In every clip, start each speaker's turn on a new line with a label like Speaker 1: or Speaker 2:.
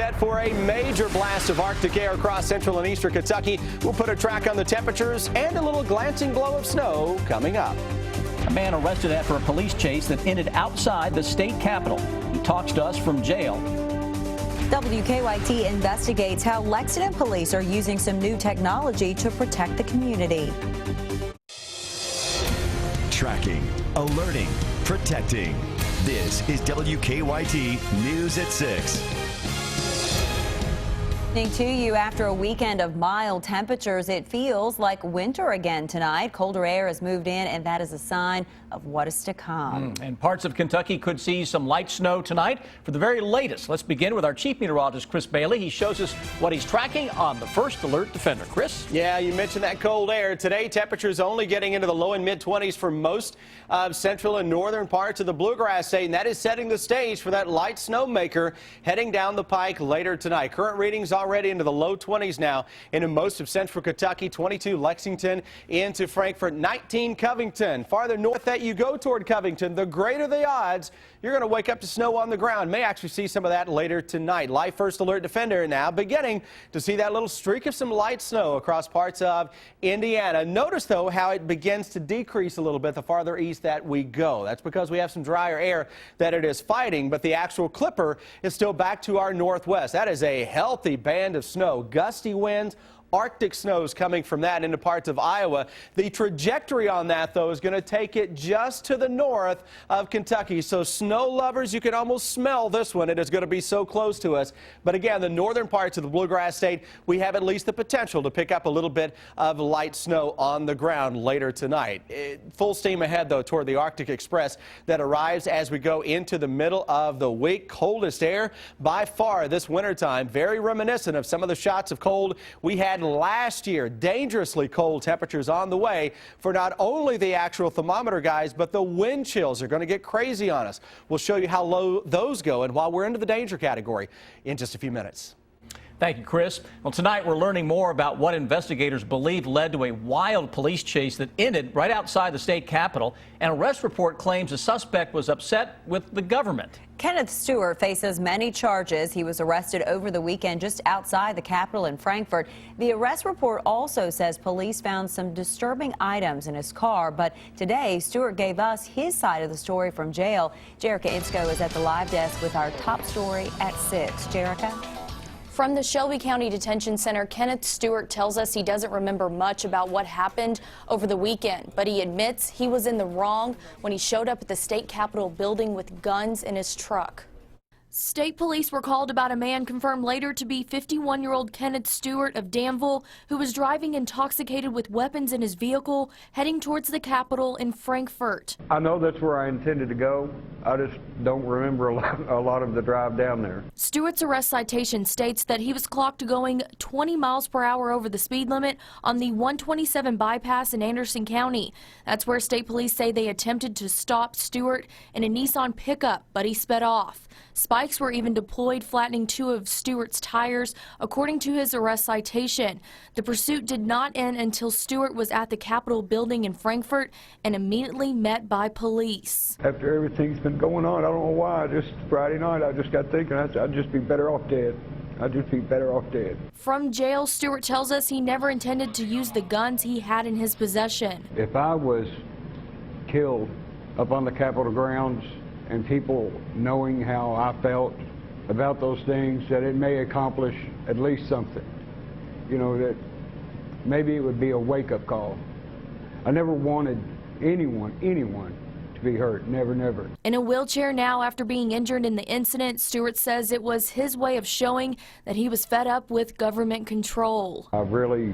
Speaker 1: set for a major blast of Arctic air across central and eastern Kentucky. We'll put a track on the temperatures and a little glancing glow of snow coming up.
Speaker 2: A man arrested after a police chase that ended outside the state capitol. He talks to us from jail.
Speaker 3: WKYT investigates how Lexington police are using some new technology to protect the community.
Speaker 4: Tracking, alerting, protecting. This is WKYT News at 6.
Speaker 3: To you after a weekend of mild temperatures, it feels like winter again tonight. Colder air has moved in, and that is a sign of what is to come.
Speaker 2: And parts of Kentucky could see some light snow tonight. For the very latest, let's begin with our chief meteorologist, Chris Bailey. He shows us what he's tracking on the First Alert Defender. Chris?
Speaker 1: Yeah, you mentioned that cold air. Today, temperatures only getting into the low and mid-20s for most of central and northern parts of the Bluegrass State, and that is setting the stage for that light snowmaker heading down the pike later tonight. Current readings already into the low 20s now into most of central Kentucky, 22 Lexington into Frankfort, 19 Covington. Farther north that you go toward Covington, the greater the odds you're going to wake up to snow on the ground. May actually see some of that later tonight. Live First Alert Defender now beginning to see that little streak of some light snow across parts of Indiana. Notice, though, how it begins to decrease a little bit the farther east that we go. That's because we have some drier air that it is fighting, but the actual clipper is still back to our northwest. That is a healthy band of snow, gusty winds, Arctic snows coming from that into parts of Iowa. The trajectory on that, though, is going to take it just to the north of Kentucky. So snow lovers, you can almost smell this one. It is going to be so close to us. But again, the northern parts of the Bluegrass State, we have at least the potential to pick up a little bit of light snow on the ground later tonight. Full steam ahead, though, toward the Arctic Express that arrives as we go into the middle of the week. Coldest air by far this wintertime. Very reminiscent of some of the shots of cold we had last year. Dangerously cold temperatures on the way for not only the actual thermometer guys, but the wind chills are going to get crazy on us. We'll show you how low those go and while we're into the danger category in just a few minutes.
Speaker 2: Thank you, Chris. Well, tonight we're learning more about what investigators believe led to a wild police chase that ended right outside the state capitol. An arrest report claims the suspect was upset with the government.
Speaker 3: Kenneth Stewart faces many charges. He was arrested over the weekend just outside the Capitol in Frankfort. The arrest report also says police found some disturbing items in his car, but today Stewart gave us his side of the story from jail. Jerica Insko is at the live desk with our top story at 6. Jerica?
Speaker 5: From the Shelby County Detention Center, Kenneth Stewart tells us he doesn't remember much about what happened over the weekend, but he admits he was in the wrong when he showed up at the state capitol building with guns in his truck. State police were called about a man confirmed later to be 51-year-old Kenneth Stewart of Danville, who was driving intoxicated with weapons in his vehicle, heading towards the Capitol in Frankfort.
Speaker 6: I know that's where I intended to go. I just don't remember a lot of the drive down there.
Speaker 5: Stewart's arrest citation states that he was clocked going 20 miles per hour over the speed limit on the 127 bypass in Anderson County. That's where state police say they attempted to stop Stewart in a Nissan pickup, but he sped off. Spikes were even deployed, flattening 2 of Stewart's tires, according to his arrest citation. The pursuit did not end until Stewart was at the Capitol building in Frankfort and immediately met by police.
Speaker 6: After everything's been going on, I don't know why, just Friday night I just got thinking I'd just be better off dead. I'd just be better off dead.
Speaker 5: From jail, Stewart tells us he never intended to use the guns he had in his possession.
Speaker 6: If I was killed up on the Capitol grounds, and people knowing how I felt about those things, that it may accomplish at least something. You know, that maybe it would be a wake-up call. I never wanted anyone to be hurt. Never, never.
Speaker 5: In a wheelchair now after being injured in the incident, Stewart says it was his way of showing that he was fed up with government control.
Speaker 6: I really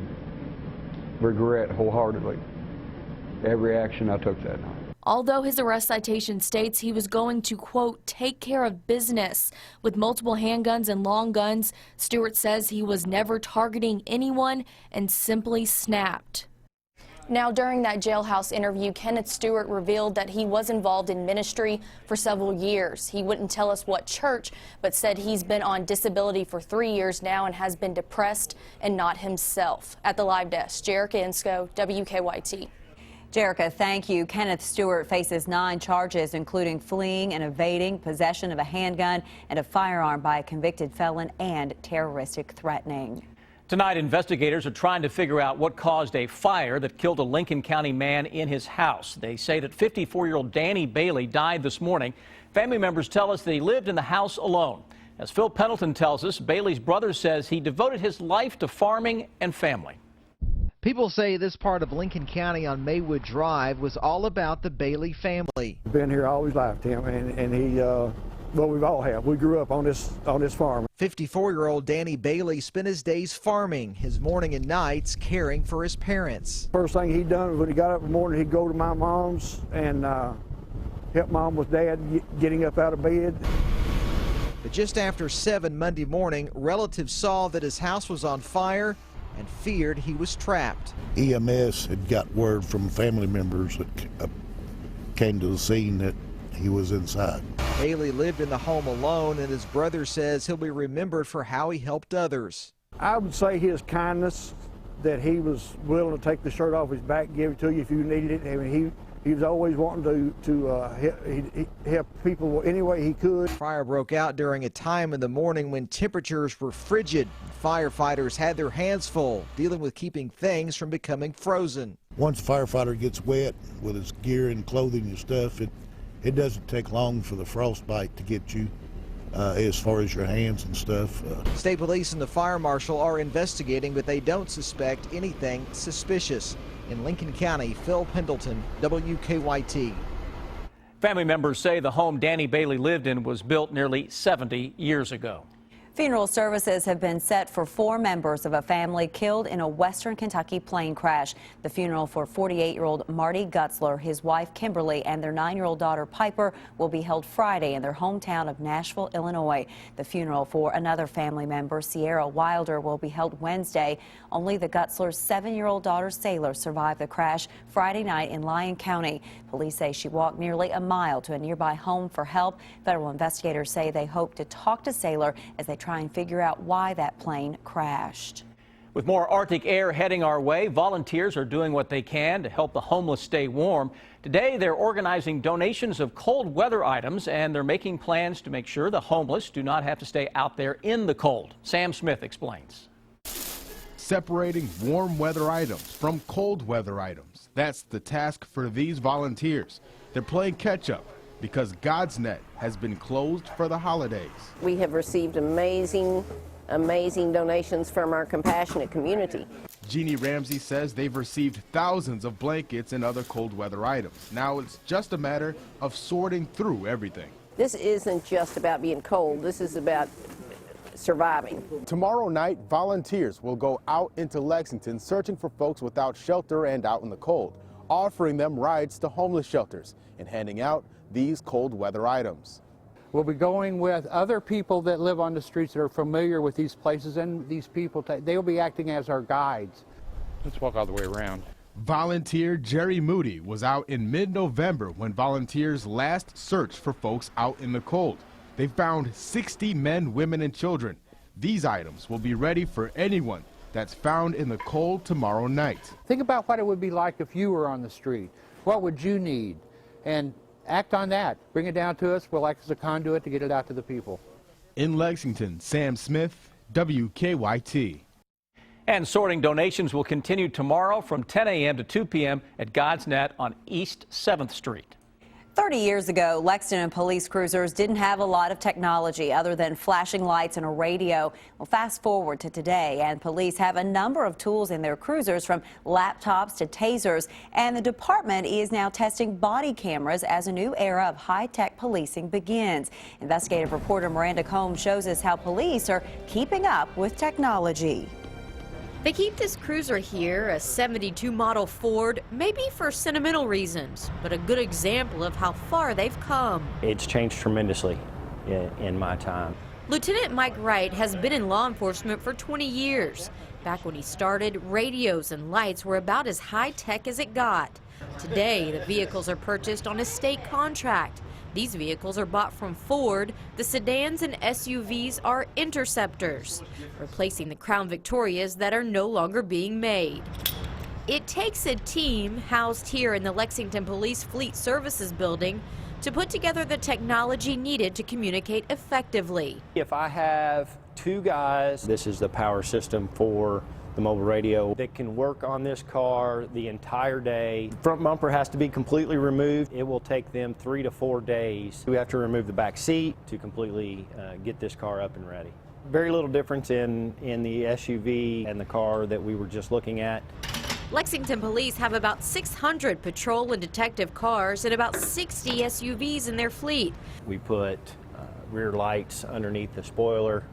Speaker 6: regret wholeheartedly every action I took that night.
Speaker 5: Although his arrest citation states he was going to, quote, take care of business with multiple handguns and long guns, Stewart says he was never targeting anyone and simply snapped. Now, during that jailhouse interview, Kenneth Stewart revealed that he was involved in ministry for several years. He wouldn't tell us what church, but said he's been on disability for 3 years now and has been depressed and not himself. At the live desk, Jerica Insko, WKYT.
Speaker 3: Jerica, thank you. Kenneth Stewart faces 9 charges, including fleeing and evading, possession of a handgun and a firearm by a convicted felon, and terroristic threatening.
Speaker 2: Tonight, investigators are trying to figure out what caused a fire that killed a Lincoln County man in his house. They say that 54-year-old Danny Bailey died this morning. Family members tell us that he lived in the house alone. As Phil Pendleton tells us, Bailey's brother says he devoted his life to farming and family.
Speaker 7: People say this part of Lincoln County on Maywood Drive was all about the Bailey family.
Speaker 8: Been here all his life, Tim, and he, well, we've all have. We grew up on this farm.
Speaker 7: 54-year-old Danny Bailey spent his days farming, his morning and nights caring for his parents.
Speaker 8: First thing he done when he got up in the morning, he'd go to my mom's and help Mom with Dad getting up out of bed.
Speaker 7: But just after 7 Monday morning, relatives saw that his house was on fire and feared he was trapped.
Speaker 9: EMS had got word from family members that came to the scene that he was inside.
Speaker 7: Bailey lived in the home alone, and his brother says he'll be remembered for how he helped others.
Speaker 8: I would say his kindness, that he was willing to take the shirt off his back, give it to you if you needed it. I mean, he was always wanting to help people any way he could.
Speaker 7: Fire broke out during a time in the morning when temperatures were frigid. Firefighters had their hands full dealing with keeping things from becoming frozen.
Speaker 9: Once a firefighter gets wet with his gear and clothing and stuff, it doesn't take long for the frostbite to get you as far as your hands and stuff.
Speaker 7: State police and the fire marshal are investigating, but they don't suspect anything suspicious. In Lincoln County, Phil Pendleton, WKYT.
Speaker 2: Family members say the home Danny Bailey lived in was built nearly 70 years ago.
Speaker 3: Funeral services have been set for 4 members of a family killed in a western Kentucky plane crash. The funeral for 48-year-old Marty Gutzler, his wife Kimberly, and their 9-year-old daughter Piper will be held Friday in their hometown of Nashville, Illinois. The funeral for another family member, Sierra Wilder, will be held Wednesday. Only the Gutzler's 7-year-old daughter Saylor survived the crash Friday night in Lyon County. Police say she walked nearly a mile to a nearby home for help. Federal investigators say they hope to talk to Saylor as they try and figure out why that plane crashed.
Speaker 2: With more Arctic air heading our way, volunteers are doing what they can to help the homeless stay warm. Today, they're organizing donations of cold weather items, and they're making plans to make sure the homeless do not have to stay out there in the cold. Sam Smith explains.
Speaker 10: Separating warm weather items from cold weather items. That's the task for these volunteers. They're playing catch up because God's Net has been closed for the holidays.
Speaker 11: We have received amazing donations from our compassionate community.
Speaker 10: Jeannie Ramsey says they've received thousands of blankets and other cold weather items. Now it's just a matter of sorting through everything.
Speaker 11: This isn't just about being cold, this is about surviving.
Speaker 10: Tomorrow night, volunteers will go out into Lexington searching for folks without shelter and out in the cold, offering them rides to homeless shelters and handing out these cold weather items.
Speaker 6: We'll be going with other people that live on the streets that are familiar with these places, and these people, they'll be acting as our guides. Let's walk all the way around.
Speaker 10: Volunteer Jerry Moody was out in mid-November when volunteers last searched for folks out in the cold. They found 60 men, women, and children. These items will be ready for anyone that's found in the cold tomorrow night.
Speaker 6: Think about what it would be like if you were on the street. What would you need? And act on that. Bring it down to us. We'll act as a conduit to get it out to the people.
Speaker 10: In Lexington, Sam Smith, WKYT.
Speaker 2: And sorting donations will continue tomorrow from 10 a.m. to 2 p.m. at God's Net on East 7th Street.
Speaker 3: 30 years ago, Lexington police cruisers didn't have a lot of technology other than flashing lights and a radio. Well, fast forward to today, and police have a number of tools in their cruisers, from laptops to tasers, and the department is now testing body cameras as a new era of high-tech policing begins. Investigative reporter Miranda Combs shows us how police are keeping up with technology.
Speaker 12: They keep this cruiser here, a 72 model Ford, maybe for sentimental reasons, but a good example of how far they've come.
Speaker 13: It's changed tremendously in my time.
Speaker 12: Lieutenant Mike Wright has been in law enforcement for 20 years. Back when he started, radios and lights were about as high-tech as it got. Today, the vehicles are purchased on a state contract. These vehicles are bought from Ford. The sedans and SUVs are Interceptors, replacing the Crown Victorias that are no longer being made. it takes a team housed here in the Lexington Police Fleet Services building to put together the technology needed to communicate effectively.
Speaker 13: If I have two guys, this is the power system for the mobile radio that can work on this car the entire day. Front bumper has to be completely removed. It will take them 3 to 4 days. We have to remove the back seat to completely get this car up and ready. Very little difference in the SUV and the car that we were just looking at.
Speaker 12: Lexington police have about 600 patrol and detective cars and about 60 SUVs in their fleet.
Speaker 13: We put rear lights underneath the spoiler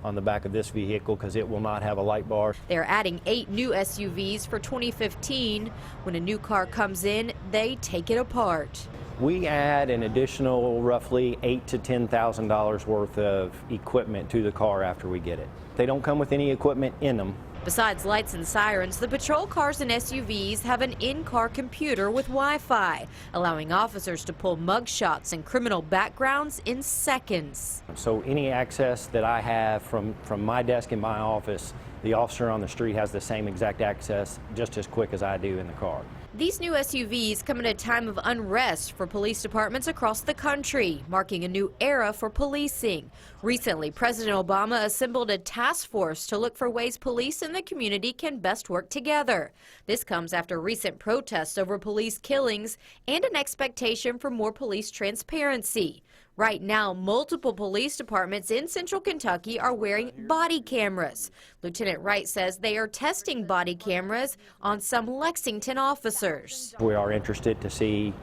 Speaker 13: on the back of this vehicle because it will not have a light bar.
Speaker 12: They're adding 8 new SUVs for 2015. When a new car comes in, they take it apart.
Speaker 13: We add an additional roughly $8,000 to $10,000 worth of equipment to the car after we get it. They don't come with any equipment in them.
Speaker 12: Besides lights and sirens, the patrol cars and SUVs have an in-car computer with Wi-Fi, allowing officers to pull mugshots and criminal backgrounds in seconds.
Speaker 13: So any access that I have from my desk in my office, the officer on the street has the same exact access just as quick as I do in the car.
Speaker 12: These new SUVs come at a time of unrest for police departments across the country, marking a new era for policing. Recently, President Obama assembled a task force to look for ways police and the community can best work together. This comes after recent protests over police killings and an expectation for more police transparency. Right now, multiple police departments in central Kentucky are wearing body cameras. Lieutenant Wright says they are testing body cameras on some Lexington officers.
Speaker 13: We are interested to see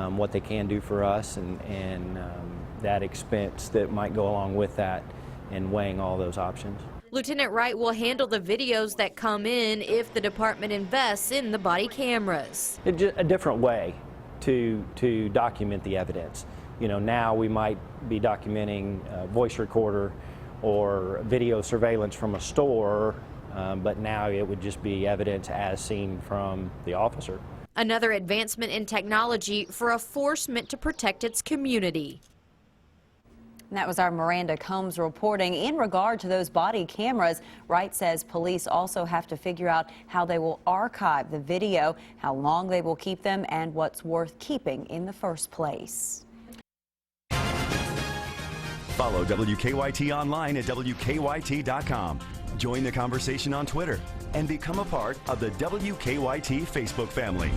Speaker 13: what they can do for us and that expense that might go along with that and weighing all those options.
Speaker 12: Lieutenant Wright will handle the videos that come in if the department invests in the body cameras.
Speaker 13: It's just a different way to document the evidence. You know, now we might be documenting a voice recorder or video surveillance from a store, but now it would just be evidence as seen from the officer.
Speaker 12: Another advancement in technology for a force meant to protect its community.
Speaker 3: And that was our Miranda Combs reporting. In regard to those body cameras, Wright says police also have to figure out how they will archive the video, how long they will keep them, and what's worth keeping in the first place.
Speaker 4: Follow WKYT online at WKYT.com. Join the conversation on Twitter and become a part of the WKYT Facebook family.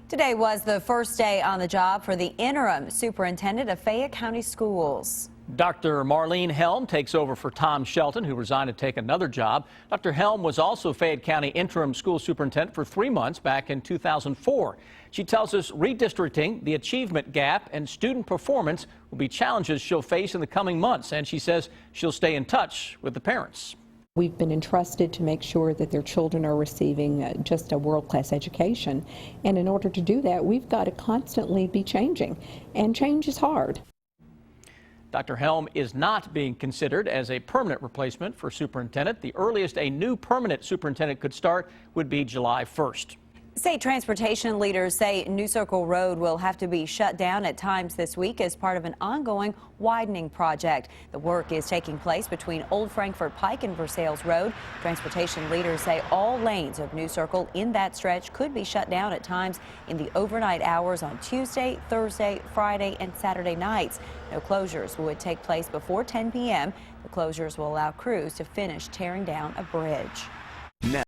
Speaker 3: Today was the first day on the job for the interim superintendent of Fayette County Schools.
Speaker 2: Dr. Marlene Helm takes over for Tom Shelton, who resigned to take another job. Dr. Helm was also Fayette County interim school superintendent for 3 months back in 2004. She tells us redistricting, the achievement gap, and student performance will be challenges she'll face in the coming months, and she says she'll stay in touch with the parents.
Speaker 14: We've been entrusted to make sure that their children are receiving just a world-class education, and in order to do that, we've got to constantly be changing, and change is hard.
Speaker 2: Dr. Helm is not being considered as a permanent replacement for superintendent. The earliest a new permanent superintendent could start would be July 1st.
Speaker 3: State transportation leaders say New Circle Road will have to be shut down at times this week as part of an ongoing widening project. The work is taking place between Old Frankfort Pike and Versailles Road. Transportation leaders say all lanes of New Circle in that stretch could be shut down at times in the overnight hours on Tuesday, Thursday, Friday, and Saturday nights. No closures would take place before 10 p.m. The closures will allow crews to finish tearing down a bridge.